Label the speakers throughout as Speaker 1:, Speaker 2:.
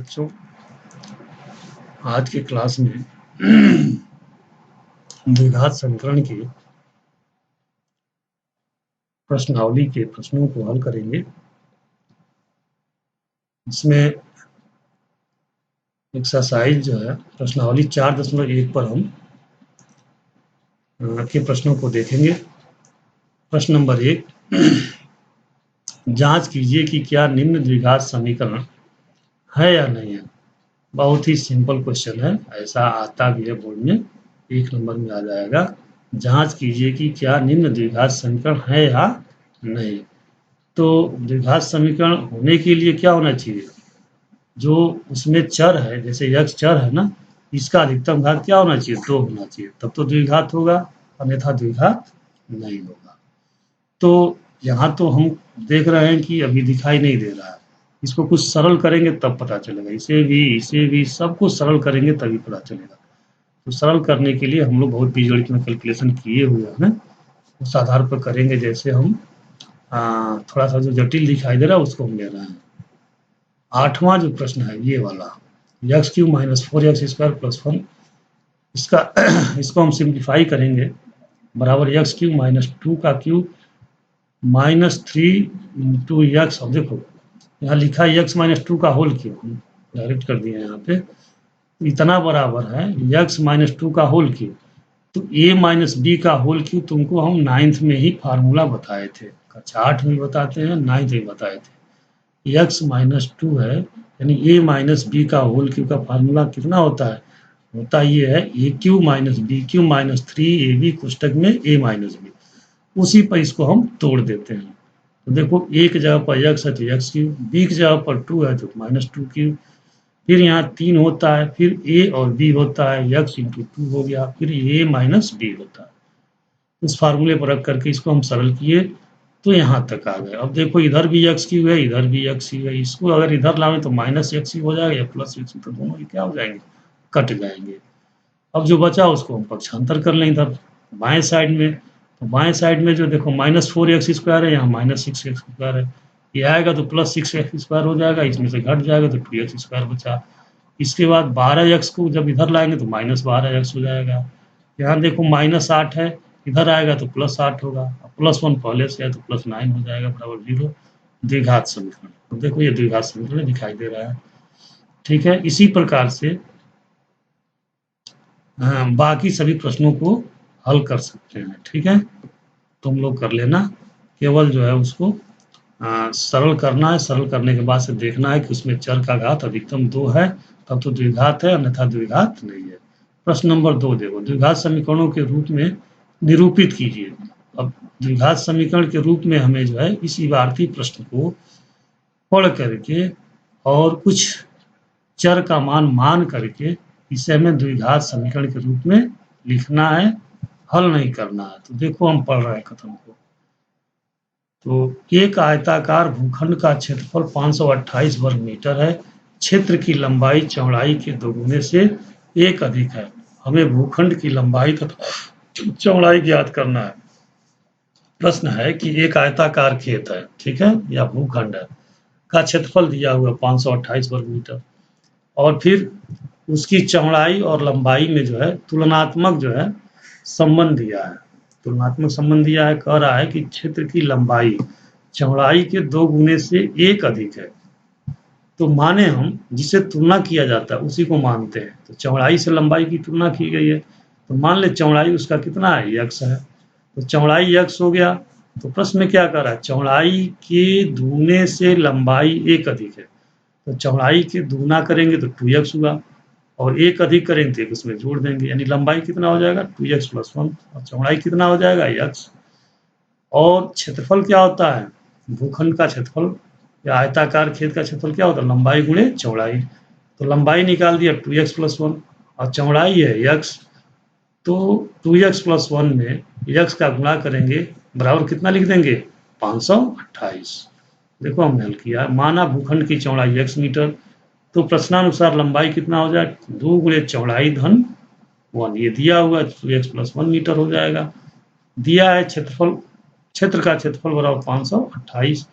Speaker 1: बच्चों, आज के क्लास में द्विघात समीकरण की प्रश्नावली के प्रश्नों को हल करेंगे। इसमें एक्सरसाइज जो है प्रश्नावली 4.1 पर हम के प्रश्नों को देखेंगे। प्रश्न नंबर 1, जांच कीजिए कि क्या निम्न द्विघात समीकरण है या नहीं है। बहुत ही सिंपल क्वेश्चन है, ऐसा आता भी है बोर्ड में, 1 नंबर में आ जाएगा। जांच कीजिए कि क्या निम्न द्विघात समीकरण है या नहीं। तो द्विघात समीकरण होने के लिए क्या होना चाहिए, जो उसमें चर है, जैसे यक्स चर है ना, इसका अधिकतम घात क्या होना चाहिए, 2 होना चाहिए, तब तो द्विघात होगा, अन्यथा द्विघात नहीं होगा। तो यहाँ तो हम देख रहे हैं कि अभी दिखाई नहीं दे रहा है, इसको कुछ सरल करेंगे तब पता चलेगा। इसे भी सब कुछ सरल करेंगे तभी पता चलेगा। तो सरल करने के लिए हम लोग बहुत बीजगणित में कैलकुलेशन किए हुए हैं, उस आधार पर करेंगे। जैसे हम थोड़ा सा जो जटिल दिखाई दे रहा है उसको हम ले रहे हैं। 8वां जो प्रश्न है ये वाला, x³ - 4x² + 1, इसको हम सिंप्लीफाई करेंगे, बराबर x³ - 2 का क्यूब -3 × x। अब देखो यहाँ लिखा है x - 2 का होल क्यूब, हम डायरेक्ट कर दिए यहाँ पे, इतना बराबर है x - 2 का होल क्यूब। तो a - b का होल क्यूब तुमको हम 9th में ही फार्मूला बताए थे, कक्षा 8 में बताते हैं, 9th में बताए थे। x - 2 है, यानी a - b का होल क्यूब का फार्मूला कितना होता है, ये है a³ - b³ - 3ab कोष्टक में a - b। उसी पर इसको हम तोड़ देते हैं। तो देखो a की जगह पर x है तो x³, b की जगह पर 2 है तो -2³, फिर यहाँ 3 होता है, फिर a और b होता है, x × 2 हो गया, फिर a - b होता है। इस फार्मूले पर रख करके इसको हम सरल किए तो यहाँ तक आ गए। अब देखो इधर भी x³ है, इधर भी x³ है, इसको अगर इधर लाएं तो -x³ हो जाएगा या +x, तो दोनों क्या हो जाएंगे, कट जाएंगे। अब जो बचा उसको हम पक्षांतर कर लें इधर बाएं साइड में। तो बाएं साइड में जो देखो -4x² है, यहाँ -6x² है, ये आएगा तो +6x² हो जाएगा, इसमें से घट जाएगा तो 2x² बचा। इसके बाद 12x को जब इधर लाएंगे तो -12x हो जाएगा। यहाँ देखो -8 है, इधर आएगा तो +8 होगा, +1 पहले से है तो +9 हो जाएगा, बराबर 0। द्विघात समीकरण, तो देखो ये द्विघात समीकरण दिखाई दे रहा है। ठीक है, इसी प्रकार से बाकी सभी प्रश्नों को हल कर सकते हैं। ठीक है, तुम लोग कर लेना, केवल जो है उसको सरल करना है। सरल करने के बाद से देखना है कि उसमें चर का घात अधिकतम 2 है, तब तो द्विघात है, अन्यथा द्विघात नहीं है। प्रश्न नंबर 2 देखो, द्विघात समीकरणों के रूप में निरूपित कीजिए। अब द्विघात समीकरण के रूप में हमें जो है इस इबारती प्रश्न को पढ़ करके और कुछ चर का मान करके इसे हमें द्विघात समीकरण के रूप में लिखना है, हल नहीं करना है। तो देखो हम पढ़ रहे हैं कथन को। तो एक आयताकार भूखंड का क्षेत्रफल 528 वर्ग मीटर है, क्षेत्र की लंबाई चौड़ाई के 2 गुने से 1 अधिक है। हमें भूखंड की लंबाई तथा चौड़ाई ज्ञात करना है। प्रश्न है कि एक आयताकार खेत है, ठीक है, या भूखंड है, का क्षेत्रफल दिया हुआ 528 वर्ग मीटर, और फिर उसकी चौड़ाई और लंबाई में जो है तुलनात्मक जो है संबंध दिया है। तुलनात्मक संबंध दिया है, कह रहा है कि क्षेत्र की लंबाई चौड़ाई के 2 गुने से 1 अधिक है। तो माने हम जिसे तुलना किया जाता है उसी को मानते हैं। तो चौड़ाई से लंबाई की तुलना की गई है, तो मान ले चौड़ाई उसका कितना है, x है, तो चौड़ाई x हो गया। तो प्रश्न में क्या कर रहा है, चौड़ाई के दूने से लंबाई 1 अधिक है, तो चौड़ाई के दूना करेंगे तो 2x हुआ, और 1 अधिक करेंगे तो 1 उसमें जोड़ देंगे, यानी लंबाई कितना हो जाएगा 2x + 1, और चौड़ाई कितना हो जाएगा x। और क्षेत्रफल क्या होता है, भूखंड का क्षेत्रफल या आयताकार खेत का क्षेत्रफल क्या होता है, लंबाई गुणे चौड़ाई। तो लंबाई निकाल दिया 2x + 1, और चौड़ाई है x, तो 2x + 1 में x का गुणा करेंगे, बराबर कितना लिख देंगे 528। देखो हमने हल किया, माना भूखंड की चौड़ाई x मीटर, तो प्रश्नानुसार लंबाई कितना हो जाए 2 गुणे चौड़ाई धन 1, ये दिया हुआ 2x + 1 मीटर हो जाएगा। दिया है क्षेत्रफल, क्षेत्र का क्षेत्रफल बराबर 528,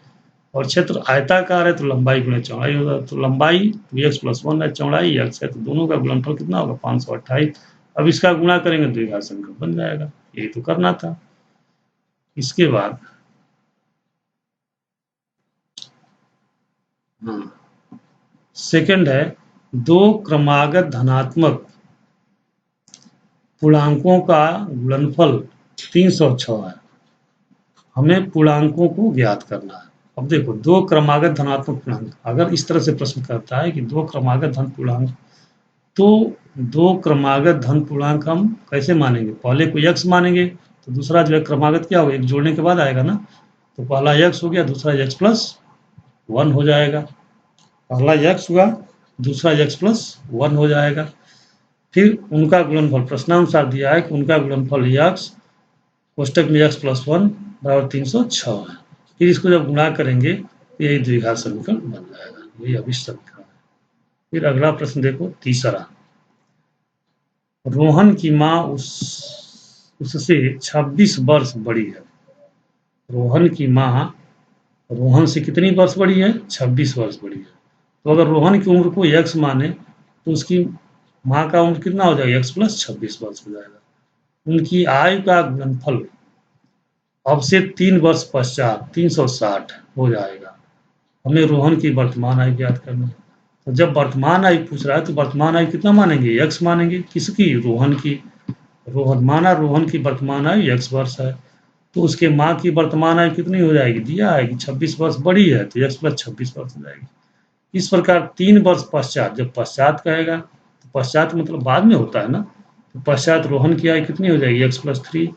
Speaker 1: और क्षेत्र आयताकार है तो लंबाई गुणे चौड़ाई होगा, तो लंबाई 2x + 1 है, चौड़ाई x है, तो दोनों का गुणनफल कितना होगा 528। अब इसका गुणा करेंगे द्विघात समीकरण बन जाएगा। यही तो करना था। इसके बाद सेकंड है, दो क्रमागत धनात्मक पूर्णांकों का गुणनफल 306 है। हमें पूर्णांकों को ज्ञात करना है। अब देखो, दो क्रमागत धनात्मक पूर्णांक, अगर इस तरह से प्रश्न करता है कि दो क्रमागत धन पूर्णांक, तो दो क्रमागत धन पूर्णांक हम कैसे मानेंगे? पहले को x मानेंगे, तो दूसरा जो है क्रमागत क्या होगा, एक जोड़ने के बाद आएगा ना, तो पहला x हो गया, दूसरा x + 1 हो जाएगा। पहला x हुआ, दूसरा x + 1 हो जाएगा। फिर उनका गुणनफल प्रश्नानुसार दिया है कि उनका गुणनफल x कोष्टक में x + 1 = 306 है। फिर इसको जब गुणा करेंगे तो यही द्विघात समीकरण बन जाएगा। यही अभिष्ट समीकरण है। फिर अगला प्रश्न देखो, तीसरा, रोहन की माँ उससे 26 वर्ष बड़ी है। रोहन की माँ रोहन से कितनी वर्ष बड़ी है? 26 वर्ष बड़ी है। तो अगर रोहन की उम्र को x माने तो उसकी माँ का उम्र कितना हो जाएगा? x + 26 वर्ष हो जाएगा। उनकी आयु का गुणनफल अब से 3 वर्ष पश्चात 360 हो जाएगा। हमें रोहन की वर्तमान आयु ज्ञात करनी है। तो जब वर्तमान आयु पूछ रहा है तो वर्तमान आयु कितना मानेंगे? x मानेंगे। किसकी? रोहन की। रोहन की वर्तमान आयु x वर्ष है, तो उसके माँ की वर्तमान आयु कितनी हो जाएगी? दिया है कि 26 वर्ष बड़ी है, तो x + 26 वर्ष हो जाएगी। इस प्रकार 3 वर्ष पश्चात, जब पश्चात कहेगा तो पश्चात मतलब बाद में होता है ना, तो पश्चात रोहन की आयु कितनी हो जाएगी? x + 3।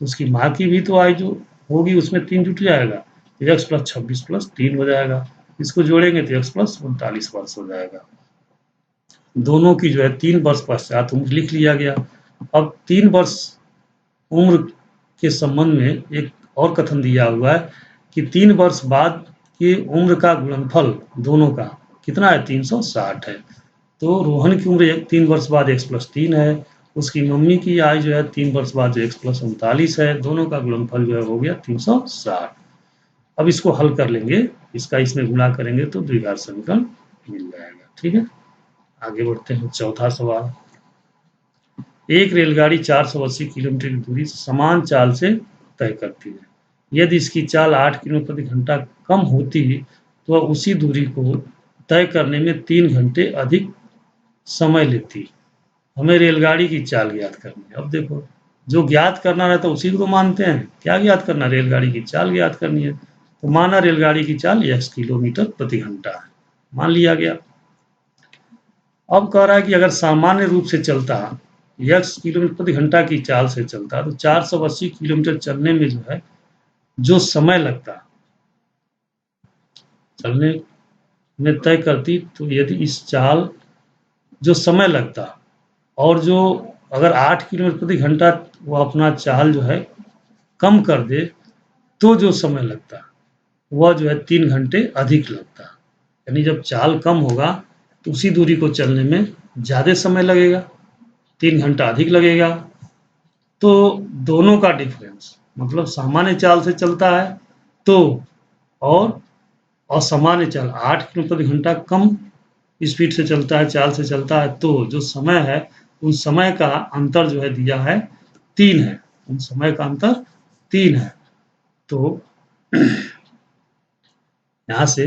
Speaker 1: तो उसकी माँ की भी तो आयु जो होगी उसमें 3 जुट जाएगा, तो x + 26 + 3 हो जाएगा। इसको जोड़ेंगे तो x + 39 वर्ष हो जाएगा। दोनों की जो है 3 वर्ष पश्चात उम्र लिख लिया गया। अब 3 वर्ष उम्र के संबंध में एक और कथन दिया हुआ है कि 3 वर्ष बाद की उम्र का गुणनफल दोनों का कितना है? 360 है। तो रोहन की उम्र 3 वर्ष बाद x + 3 है, उसकी मम्मी की आयु जो है 3 वर्ष बाद जो x + 39 है, दोनों का गुणनफल जो है हो गया 360। अब इसको हल कर लेंगे, इसका इसमें गुणा करेंगे तो द्विघात समीकरण मिल जाएगा। ठीक है, आगे बढ़ते हैं। चौथा सवाल, एक रेलगाड़ी 480 किलोमीटर की दूरी समान चाल से तय करती है। यदि इसकी चाल 8 किलोमीटर प्रति घंटा कम होती तो वह उसी दूरी को तय करने में 3 घंटे अधिक समय लेती। हमें रेलगाड़ी की चाल ज्ञात करनी है। अब देखो, जो ज्ञात करना रहता है उसी को तो मानते हैं। क्या ज्ञात करना? रेलगाड़ी की चाल ज्ञात करनी है। तो माना रेलगाड़ी की चाल x किलोमीटर प्रति घंटा है, मान लिया गया। अब कह रहा है कि अगर सामान्य रूप से चलता, x किलोमीटर प्रति घंटा की चाल से चलता, तो 480 किलोमीटर चलने में जो है जो समय लगता, चलने में तय करती, तो यदि इस चाल जो समय लगता और जो अगर 8 किलोमीटर प्रति घंटा वो अपना चाल जो है कम कर दे, तो जो समय लगता वह जो है 3 घंटे अधिक लगता। यानी जब चाल कम होगा तो उसी दूरी को चलने में ज़्यादा समय लगेगा, 3 घंटा अधिक लगेगा। तो दोनों का डिफरेंस, मतलब सामान्य चाल से चलता है तो और असामान्य चाल 8 किलोमीटर प्रति घंटा कम स्पीड से चलता है, चाल से चलता है, तो जो समय है उन समय का अंतर जो है दिया है 3 है। उन समय का अंतर 3 है। तो यहाँ से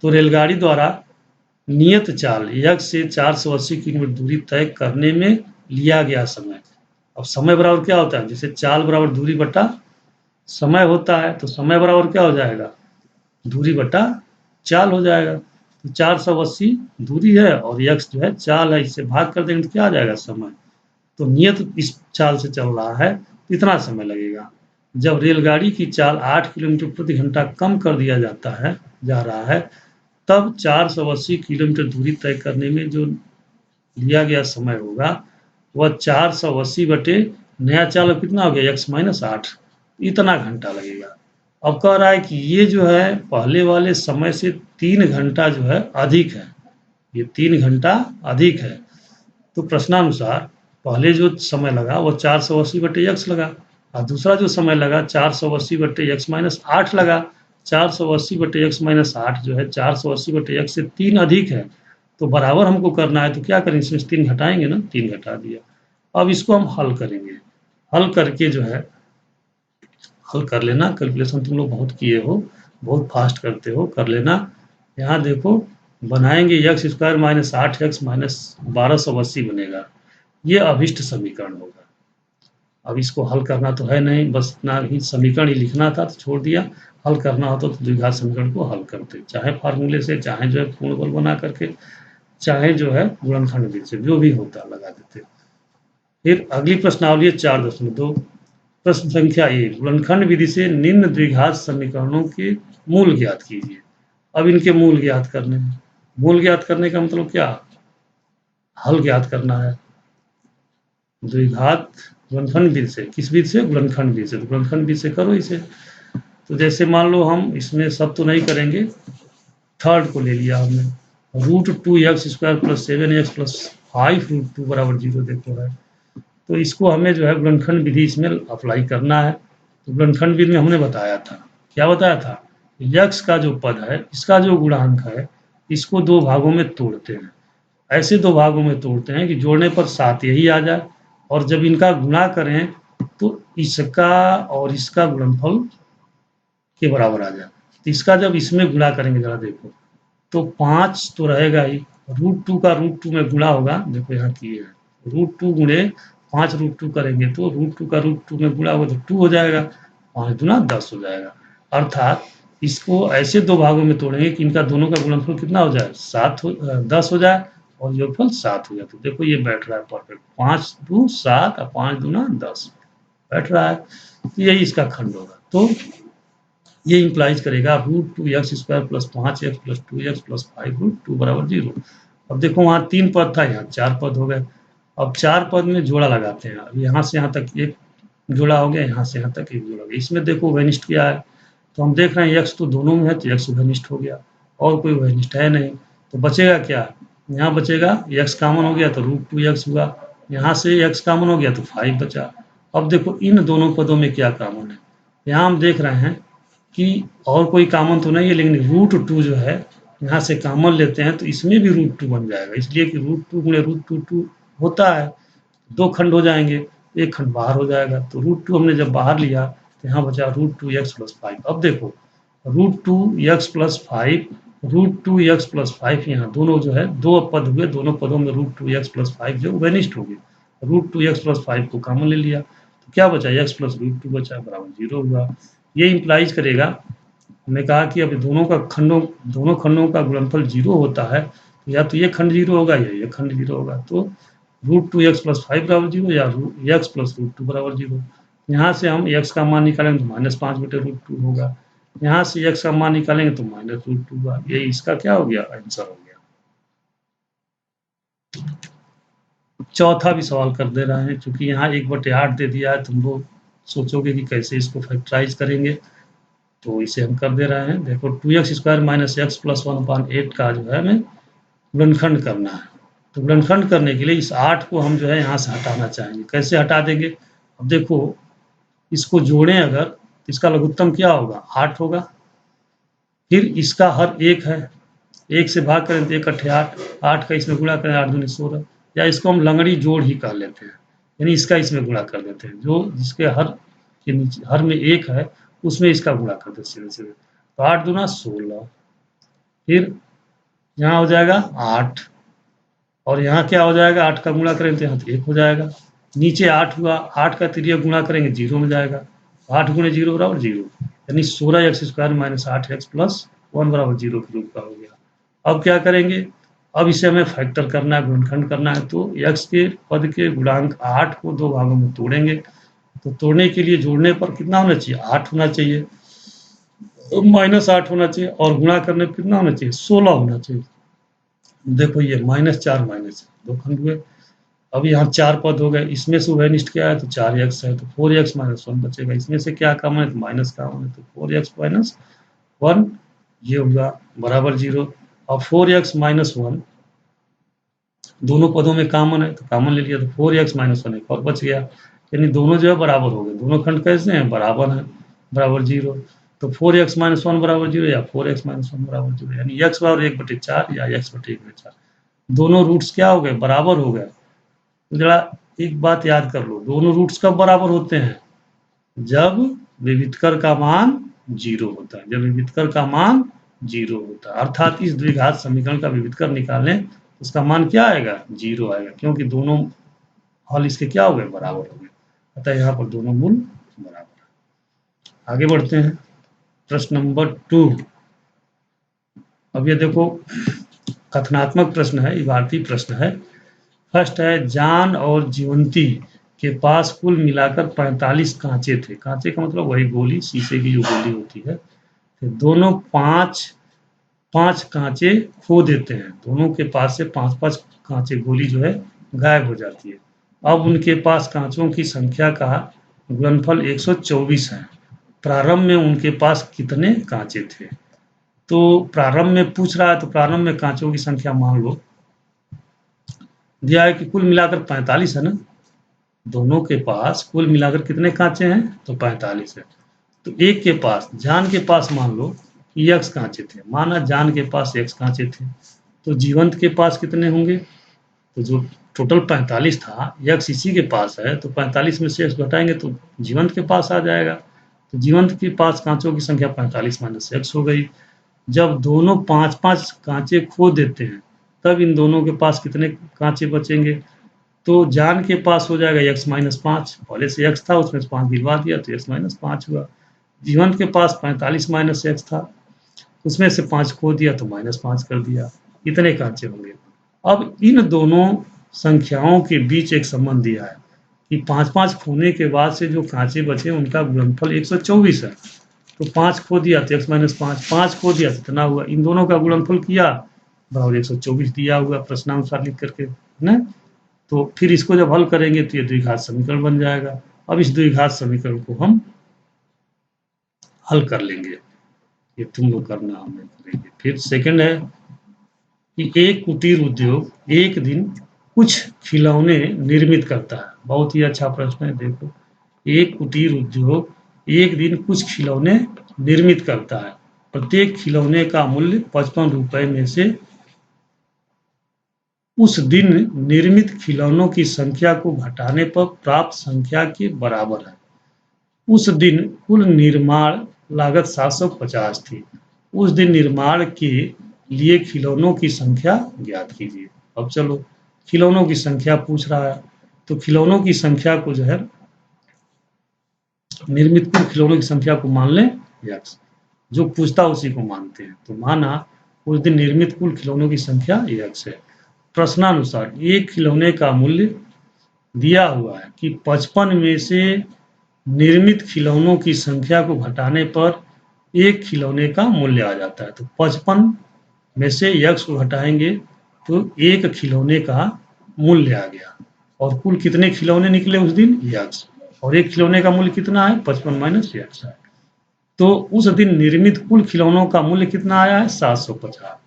Speaker 1: तो रेलगाड़ी द्वारा नियत चाल x से 480 किलोमीटर दूरी तय करने में लिया गया समय। अब समय बराबर क्या होता है? जैसे चाल बराबर दूरी बटा समय होता है, तो समय बराबर क्या हो जाएगा? दूरी बटा चाल हो जाएगा। तो 480 दूरी है और x जो है चाल है, इससे भाग कर देंगे तो क्या आ जाएगा? समय। तो नियत इस चाल से चल रहा है तो इतना समय लगेगा। जब रेलगाड़ी की चाल 8 किलोमीटर प्रति घंटा कम कर दिया जा रहा है, तब 480 किलोमीटर दूरी तय करने में जो लिया गया समय होगा वह 480 बटे नया चाल कितना हो गया? x - 8, इतना घंटा लगेगा। अब कह रहा है कि ये जो है पहले वाले समय से 3 घंटा जो है अधिक है, ये 3 घंटा अधिक है। तो प्रश्नानुसार पहले जो समय लगा वो 480 बटे x लगा और दूसरा जो समय लगा 480 बटे x - 8 लगा। 480/x माइनस 8 जो है 480/x से 3 अधिक है, तो बराबर हमको करना है, तो क्या करेंगे, इसमें से 3 घटाएंगे ना, 3 घटा दिया। अब इसको हम हल करेंगे, हल करके जो है हल कर लेना। कैलकुलेशन तुम लोग बहुत किए हो, बहुत फास्ट करते हो, कर लेना। यहाँ देखो बनाएंगे x square minus 8x minus 1280 बनेगा, ये अभिष्ट समीकरण होगा। अब इसको हल करना तो है नहीं, बस इतना ही समीकरण ही लिखना था तो छोड़ दिया। हल करना होता तो द्विघात समीकरण को हल करते, चाहे फार्मूले से, चाहे जो है पूर्ण बल बना करके, चाहे जो है गुणनखंड विधि से, जो भी होता लगा देते। फिर अगली प्रश्नावली 4.2, प्रश्न संख्या 1, गुणनखंड विधि से निम्न द्विघात समीकरणों के मूल ज्ञात कीजिए। अब इनके मूल ज्ञात करने हैं। मूल ज्ञात करने का मतलब क्या, हल ज्ञात करना है। द्विघात गुणनखंड विधि से, किस विधि से, गुणनखंड विधि से, तो गुणनखंड विधि से करो इसे। तो जैसे मान लो हम इसमें सब तो नहीं करेंगे, थर्ड को ले लिया हमने, √2x² प्लस 7x प्लस 5 √2 बराबर 0 देखो है, तो इसको हमें जो है गुणनखंड विधि इसमें अप्लाई करना है। तो गुणनखंड विधि में हमने बताया था, क्या बताया था, यक्स का जो पद है, इसका जो गुणांक है, इसको दो भागों में तोड़ते हैं। ऐसे दो भागों में तोड़ते हैं कि जोड़ने पर 7 यही आ जाए, और जब इनका गुणा करें तो इसका और इसका गुणनफल के बराबर आ जाए। तो इसका जब इसमें गुणा करेंगे, जरा देखो, तो 5 तो रहेगा ही, √2 का √2 में गुणा होगा, देखो यहाँ किए हैं, √2 गुणे 5 √2 करेंगे तो √2 का √2 में गुणा होगा तो 2 हो जाएगा, 5 दूना 10 हो जाएगा। अर्थात इसको ऐसे दो भागों में तोड़ेंगे कि इनका दोनों का गुणनफल कितना हो जाए, 10 हो जाए, और योगफल 7 हो जाए। तो देखो ये बैठ रहा है परफेक्ट, 5 2 7 और 5 दूना 10 बैठ रहा है, तो यही इसका खंड होगा। तो ये इंप्लाइज करेगा √2x² plus 5x plus 2x plus 5 √2 बराबर 0। अब देखो वहाँ 3 पद था, यहाँ 4 पद हो गए। अब 4 पद में जोड़ा लगाते हैं, अब यहाँ से यहाँ तक एक जोड़ा हो गया, यहाँ से यहाँ तक एक जोड़ा हो गया। इसमें देखो वेनिष्ठ क्या है, तो हम देख रहे हैं x तो दोनों में है, तो x वेनिष्ठ हो गया, और कोई वेनिष्ठ है नहीं, तो बचेगा क्या, यहाँ बचेगा x कॉमन हो गया तो √2x हुआ, यहाँ से x कॉमन हो गया तो 5 बचा। अब देखो इन दोनों पदों में क्या कॉमन है, यहाँ हम देख रहे हैं कि और कोई कॉमन तो नहीं है, लेकिन √2 जो है यहाँ से कॉमन लेते हैं तो इसमें भी √2 बन जाएगा, इसलिए कि √2 गुणे √2 होता है, दो खंड हो जाएंगे, एक खंड बाहर हो जाएगा। तो √2 हमने जब बाहर लिया तो यहाँ बचा √2x प्लस 5। अब देखो √2x प्लस 5, √2x प्लस 5, यहाँ दोनों जो है दो पद हुए, दोनों पदों में √2x प्लस 5 जो वेनिष्ठ हो गए, √2x प्लस 5 को कॉमन ले लिया, तो क्या बचा, x प्लस √2 बचा, बराबर 0 हुआ। ये इंप्लाइज करेगा, हमने कहा कि अब दोनों खंडों का गुणनफल 0 होता है, तो या तो ये खंड 0 होगा या ये खंड 0 होगा, तो √2x प्लस 5 बराबर 0 या x प्लस √2 बराबर 0। यहाँ से हम x का मान निकालेंगे तो -5/√2 होगा, यहाँ से x का मान निकालेंगे तो -√2 होगा। ये इसका क्या हो गया, आंसर हो गया। चौथा भी सवाल कर दे रहे हैं, क्योंकि यहाँ 1/8 दे दिया है, तुम लोग सोचोगे कि कैसे इसको फैक्टराइज करेंगे, तो इसे हम कर दे रहे हैं। देखो 2x² माइनस x प्लस 1/8 का जो है हमें गुणनखंड करना है, तो गुणनखंड करने के लिए इस 8 को हम जो है यहाँ से हटाना चाहेंगे। कैसे हटा देंगे, अब देखो इसको जोड़ें अगर, तो इसका लघुत्तम क्या होगा, 8 होगा, फिर इसका हर एक है, 1 से भाग करें तो 1 8 8 का इसमें गुणा करें 8 दूनी 16, या इसको हम लंगड़ी जोड़ ही कर लेते हैं, यानी इसका इसमें गुणा कर देते हैं, जो जिसके हर के नीचे हर में 1 है उसमें इसका गुणा कर दे सीधे सीधे, तो 8 दूना 16, फिर यहाँ हो जाएगा 8, और यहाँ क्या हो जाएगा, 8 का गुणा करेंगे तो यहाँ तो 1 हो जाएगा, नीचे 8 हुआ, 8 का तिर्यक गुणा करेंगे 0 में जाएगा, 8 गुणे 0 बराबर 0, यानी 16x² माइनस 8x प्लस 1 बराबर 0 के रूप का हो गया। अब क्या करेंगे, अब इसे हमें फैक्टर करना है, गुणनखंड करना है, तो x के पद के गुणांक 8 को दो भागों में तोड़ेंगे, तो तोड़ने के लिए जोड़ने पर कितना होना चाहिए, 8 होना चाहिए, -8 होना चाहिए, और गुणा करने पर कितना होना चाहिए, 16 होना चाहिए। देखो ये -4 -4 दो खंड हुए, अब यहाँ 4 पद हो गए, इसमें से वेनिष्ठ क्या है, तो 4x है, तो 4x माइनस 1 बचेगा, इसमें से क्या कॉमन है, तो माइनस कॉमन है, तो 4x माइनस 1 ये होगा बराबर 0। अब 4x माइनस 1 दोनों पदों में कॉमन है, तो कॉमन ले लिया, तो 4x माइनस 1 एक और बच गया, यानी दोनों जो है बराबर हो गए, दोनों खंड कैसे हैं, बराबर हैं, बराबर 0। तो 4x माइनस 1 बराबर 0 या 4x माइनस 1 बराबर 0, यानी x बराबर 1/4 या x बटे 1/4। दोनों रूट्स क्या हो गए, बराबर हो गए। तो जरा एक बात याद कर लो, दोनों रूट्स कब बराबर होते हैं, जब विवितकर का मान 0 होता है, जब विवितकर का मान 0 होता है, अर्थात इस द्विघात समीकरण का विवितकर निकालें उसका मान क्या आएगा, 0 आएगा, क्योंकि दोनों हल इसके क्या हो गए, बराबर हो गए। अतः यहाँ पर दोनों मूल बराबर है। आगे बढ़ते हैं, प्रश्न नंबर 2। अब ये देखो कथनात्मक प्रश्न है, ये भारतीय प्रश्न है। फर्स्ट है, जान और जीवंती के पास कुल मिलाकर 45 कांचे थे। कांचे का मतलब वही गोली, शीशे की जो गोली होती है। फिर दोनों पांच कांचे खो देते हैं, दोनों के पास से 5-5 कांचे गोली जो है गायब हो जाती है। अब उनके पास कांचों की संख्या का गुणनफल 124 है। प्रारंभ में उनके पास कितने कांचे थे। तो प्रारंभ में पूछ रहा है, तो प्रारंभ में कांचों की संख्या मान लो दिया है कि कुल मिलाकर 45 है ना, दोनों के पास कुल मिलाकर कितने कांचे हैं, तो 45 है। तो एक के पास, जान के पास मान लो कि x कांचे थे, माना जान के पास x कांचे थे, तो जीवंत के पास कितने होंगे, तो जो टोटल 45 था, x इसी के पास है, तो 45 में से x घटाएंगे तो जीवंत के पास आ जाएगा। तो जीवंत के पास कांचों की संख्या 45 माइनस x हो गई। जब दोनों 5-5 कांचे खो देते हैं, तब इन दोनों के पास कितने कांचे बचेंगे, तो जान के पास हो जाएगा x माइनस 5, पहले से x था उसमें से 5 गिरवा दिया तो x माइनस 5 हुआ। जीवंत के पास 45 माइनस x था, उसमें से 5 खो दिया तो माइनस 5 कर दिया, इतने कांचे होंगे। अब इन दोनों संख्याओं के बीच एक संबंध दिया है कि 5-5 खोने के बाद से जो कांचे बचे उनका गुणनफल 124 है। तो 5 खो दिया तो x माइनस 5, 5 खो दिया तो कितना हुआ, इन दोनों का गुणनफल किया बराबर 124 दिया हुआ प्रश्नानुसार लिख करके, है ना। तो फिर इसको जब हल करेंगे तो ये द्विघात समीकरण बन जाएगा। अब इस द्विघात समीकरण को हम हल कर लेंगे, ये तुम लोग करना, हम नहीं करेंगे। फिर सेकंड है कि एक कुटीर उद्योग एक दिन कुछ खिलौने निर्मित करता है। बहुत ही अच्छा प्रश्न है, देखो, एक कुटीर उद्योग एक दिन कुछ खिलौने निर्मित करता है। प्रत्येक खिलौने का मूल्य 55 रुपए में से उस दिन निर्मित खिलौनों की संख्या को घटाने पर प्राप्त संख्या के बराबर है। उस दिन कुल निर्माण लागत 750 थी। उस दिन निर्माण के लिए खिलौनों की संख्या ज्ञात कीजिए। अब चलो खिलौनों की संख्या पूछ रहा है, तो खिलौनों की संख्या को जो है निर्मित कुल खिलौनों की संख्या को मान लें x, जो पूछता उसी को मानते हैं। तो माना उस दिन निर्मित कुल खिलौनों की संख्या x है। प्रश्नानुसार एक खिलौने का मूल्य दिया हुआ है कि 55 में से निर्मित खिलौनों की संख्या को घटाने पर एक खिलौने का मूल्य आ जाता है। तो 55 में से x को घटाएंगे तो एक खिलौने का मूल्य आ गया, और कुल कितने खिलौने निकले उस दिन, x, और एक खिलौने का मूल्य कितना है, 55 माइनस x है। तो उस दिन निर्मित कुल खिलौनों का मूल्य कितना आया है, 750।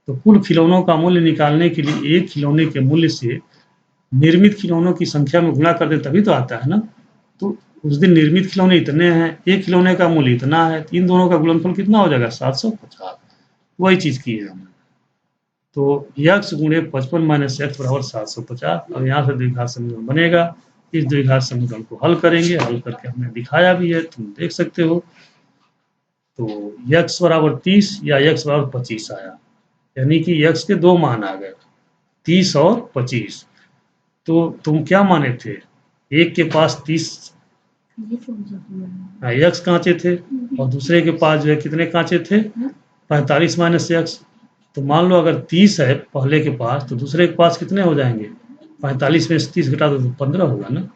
Speaker 1: तो कुल खिलौनों का मूल्य निकालने के लिए एक खिलौने के मूल्य से निर्मित खिलौनों की संख्या में गुणा कर दे तभी तो आता है ना। तो उस दिन निर्मित खिलौने इतने हैं, एक खिलौने का मूल्य इतना है, इन दोनों का गुणनफल कितना हो जाएगा, 750। वही चीज की है हमने। तो x गुणे 55 माइनस x बराबर 750। और यहाँ से द्विघात समीकरण बनेगा। इस द्विघात समीकरण को हल करेंगे, हल करके हमने दिखाया भी है, तुम देख सकते हो। तो x बराबर 30 या x बराबर 25 आया, यानी कि x के दो मान आ गए, 30 और 25। तो तुम क्या माने थे, एक के पास 30 x कांचे थे और दूसरे के पास जो है कितने कांचे थे, 45 माइनस x। तो मान लो अगर 30 है पहले के पास, तो दूसरे के पास कितने हो जाएंगे, 45 में से 30 घटा दो तो 15 होगा ना।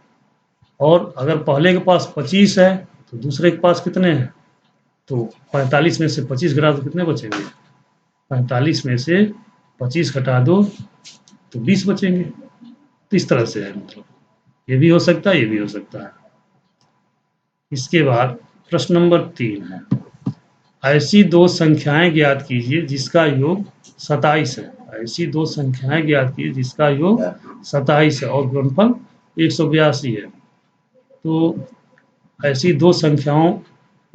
Speaker 1: और अगर पहले के पास 25 है तो दूसरे के पास कितने हैं, तो 45 में से 25 घटा दो कितने बचेंगे, 45 में से 25 घटा दो तो 20 बचेंगे। तो इस तरह से है, मतलब ये भी हो सकता है, ये भी हो सकता है। इसके बाद प्रश्न नंबर 3 है, ऐसी दो संख्याएं ज्ञात कीजिए जिसका योग 27 है। ऐसी दो संख्याएं ज्ञात कीजिए जिसका योग 27 है और गुणनफल 182 है। तो ऐसी दो संख्याओं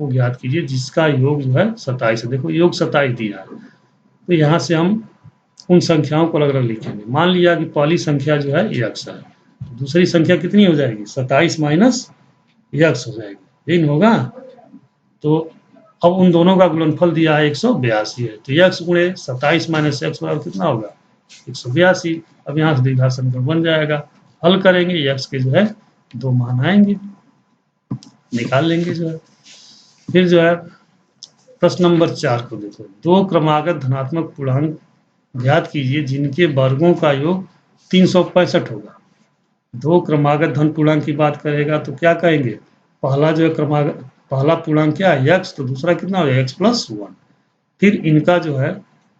Speaker 1: वो ज्ञात कीजिए जिसका योग जो है 27 है। देखो योग 27 दिया है, तो यहाँ से हम उन संख्याओं को अलग अलग लिखेंगे। मान लिया कि पहली संख्या जो है यक्स है, दूसरी संख्या कितनी हो जाएगी 27 माइनस यक्स हो जाएगी, यही होगा। तो अब उन दोनों का गुणनफल दिया है 182 है, तो यक्स गुणे 27 माइनस यक्स बराबर कितना होगा 182। अब यहाँ से द्विघात समीकरण बन जाएगा। हल करेंगे यक्स के जो है 2 मान आएंगे, निकाल लेंगे जो है। फिर जो है प्रश्न नंबर 4 को देखो, 2 क्रमागत धनात्मक पूर्णांक ज्ञात कीजिए जिनके वर्गों का योग 365 होगा। 2 क्रमागत धन पूर्णांक की बात करेगा तो क्या कहेंगे, पहला जो है पहला पूर्णांक क्या है यक्स, तो दूसरा कितना हो जाएगा x+1। फिर इनका जो है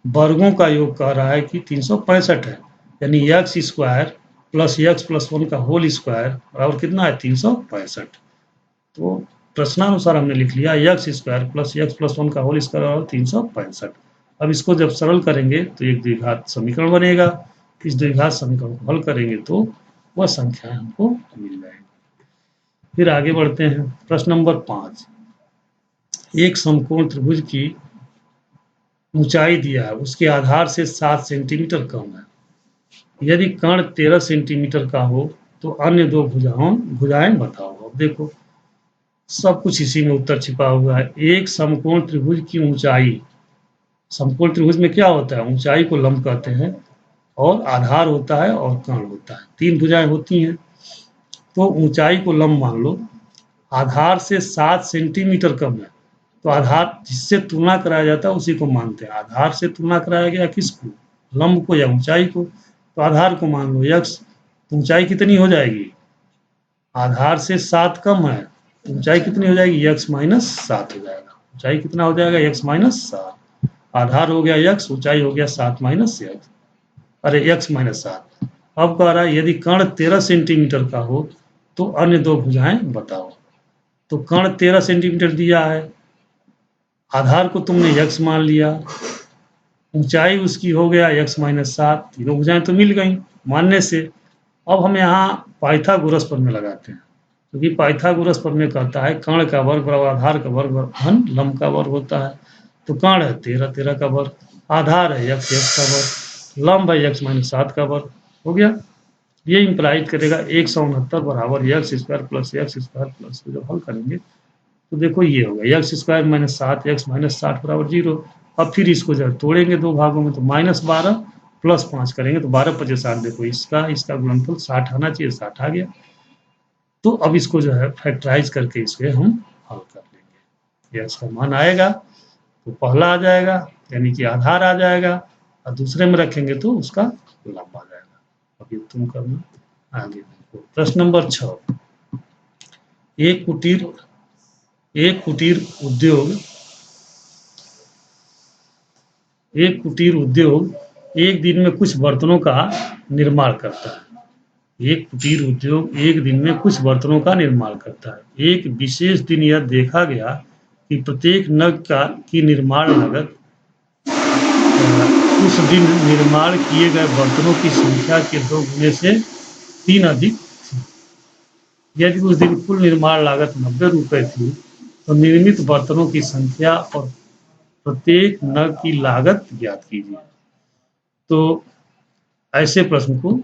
Speaker 1: वर्गों का योग कह रहा है कि 365 है, यानी यक्स स्क्वायर प्लस x+1 का होल स्क्वायर बराबर कितना है 365। तो प्रश्नानुसार हमने लिख लिया यक्स स्क्वायर प्लस x+1 का होल स्क्वायर बराबर 365। अब इसको जब सरल करेंगे तो एक द्विघात समीकरण बनेगा। इस द्विघात समीकरण को हल करेंगे तो वह संख्या हमको मिल जाएगी। फिर आगे बढ़ते हैं। प्रश्न नंबर 5, एक समकोण त्रिभुज की ऊंचाई दिया है, उसके आधार से 7 सेंटीमीटर कम है। यदि कर्ण 13 सेंटीमीटर का हो तो अन्य 2 भुजाएं बताओ। अब देखो सब कुछ इसी में उत्तर छिपा हुआ है। एक समकोण त्रिभुज की ऊंचाई, समकोण त्रिभुज में क्या होता है, ऊंचाई को लंब कहते हैं और आधार होता है और कर्ण होता है, 3 भुजाएं होती हैं। तो ऊंचाई को लंब मान लो, आधार से 7 सेंटीमीटर कम है, तो आधार जिससे तुलना कराया जाता है उसी को मानते हैं। आधार से तुलना कराया गया किसको, लंब को या ऊंचाई को। तो आधार को मान लो x, तो ऊंचाई कितनी हो जाएगी, आधार से 7 कम है, ऊंचाई कितनी हो जाएगी x-7 हो जाएगा। ऊंचाई कितना हो जाएगा x-7, आधार हो गया x, ऊंचाई हो गया 7 माइनस x, अरे x-7। अब कह रहा है यदि कर्ण 13 सेंटीमीटर का हो तो अन्य 2 भुजाएं बताओ। तो कर्ण 13 सेंटीमीटर दिया है, आधार को तुमने x मान लिया, ऊंचाई उसकी हो गया x-7, तीनों भुजाएं तो मिल गई मानने से। अब हम यहाँ पाइथागोरस प्रमेय लगाते हैं, क्योंकि पाइथागोरस प्रमेय कहता है कर्ण का वर्ग बराबर आधार का वर्ग धन लंब का वर्ग होता है। तो कर्ण है 13 का वर्ग, आधार है x का वर्ग, लंब है x-7 का वर्ग, हो गया। ये इंप्लाइड करेगा 169 बराबर x square plus x square plus, जब हल करेंगे तो देखो ये होगा x स्क्वायर माइनस 7 x-7 बराबर 0। अब फिर इसको जब तोड़ेंगे 2 भागों में तो -12 प्लस 5 करेंगे तो 12×5 = 60। देखो इसका गुणनफल 60 आना चाहिए, 60 आ गया। तो अब इसको जो है फैक्टराइज करके इसके हम हल कर लेंगे। x का मान आएगा तो पहला आ जाएगा यानी कि आधार आ जाएगा, और दूसरे में रखेंगे तो उसका लंब आ जाएगा। अब ये तुम करना आगे देखो। प्रश्न नंबर 6, एक कुटीर उद्योग एक दिन में कुछ बर्तनों का निर्माण करता है। एक कुटीर उद्योग एक दिन में कुछ बर्तनों का निर्माण करता है। एक विशेष दिन यह देखा गया कि प्रत्येक नग की निर्माण लागत उस दिन निर्माण किए गए बर्तनों की संख्या के 2 गुने से 3 अधिक थी। यदि उस दिन कुल निर्माण लागत 90 रुपए थी तो निर्मित बर्तनों की संख्या और प्रत्येक नग की लागत ज्ञात कीजिए। तो ऐसे प्रश्न को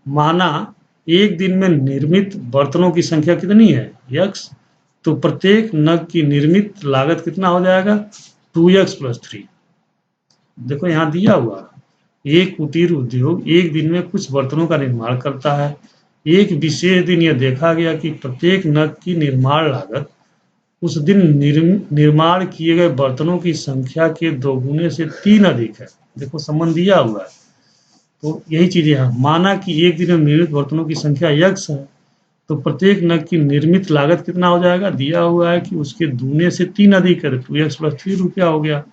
Speaker 1: माना एक दिन में निर्मित बर्तनों की संख्या कितनी है x, तो प्रत्येक नग की निर्मित लागत कितना हो जाएगा 2x + 3। देखो यहाँ दिया हुआ एक कुटीर उद्योग एक दिन में कुछ बर्तनों का निर्माण करता है। एक विशेष दिन यह देखा गया कि प्रत्येक नग की निर्माण लागत उस दिन निर्माण किए गए बर्तनों की संख्या के 2 गुने से 3 अधिक है। देखो संबंध दिया हुआ है, तो यही चीजें हैं। माना कि एक दिन में निर्मित बर्तनों की संख्या x है, तो प्रत्येक नग की निर्मित लागत कितना हो जाएगा, दिया हुआ है कि उसके दूने से 3 अधिक है, 2x + 3 रुपया हो गया।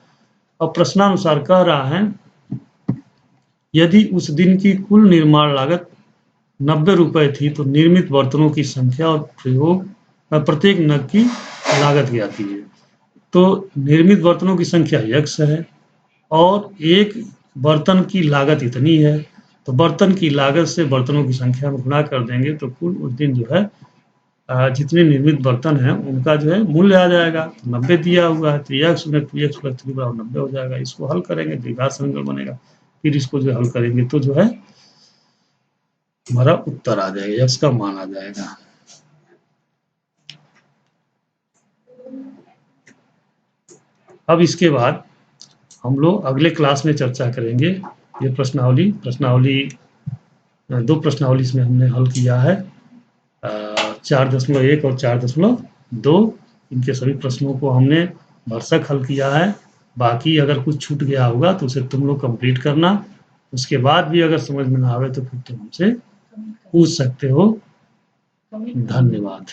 Speaker 1: अब प्रश्नानुसार कह रहा है यदि उस दिन की कुल निर्माण लागत 90 रुपए थी तो निर्मित बर्तनों की संख्या और प्रत्येक नग की लागत ज्ञात कीजिए। तो निर्मित बर्तनों की संख्या x है और एक बर्तन की लागत इतनी है, तो बर्तन की लागत से बर्तनों की संख्या में गुणा कर देंगे तो कुल उस दिन जो है जितने निर्मित बर्तन हैं उनका जो है मूल्य आ जाएगा। 90 दिया हुआ है तो x × 2x + 3 = 90 हो जाएगा। इसको हल करेंगे द्विघात समीकरण बनेगा। फिर इसको जो हल करेंगे तो जो है हमारा उत्तर आ जाएगा, x का मान आ जाएगा। अब इसके बाद हम लोग अगले क्लास में चर्चा करेंगे ये प्रश्नावली 2 प्रश्नावली इसमें हमने हल किया है, 4.1 और 4.2। इनके सभी प्रश्नों को हमने भरसक हल किया है। बाकी अगर कुछ छूट गया होगा तो उसे तुम लोग कंप्लीट करना। उसके बाद भी अगर समझ में ना आवे तो फिर तुम हमसे पूछ सकते हो। धन्यवाद।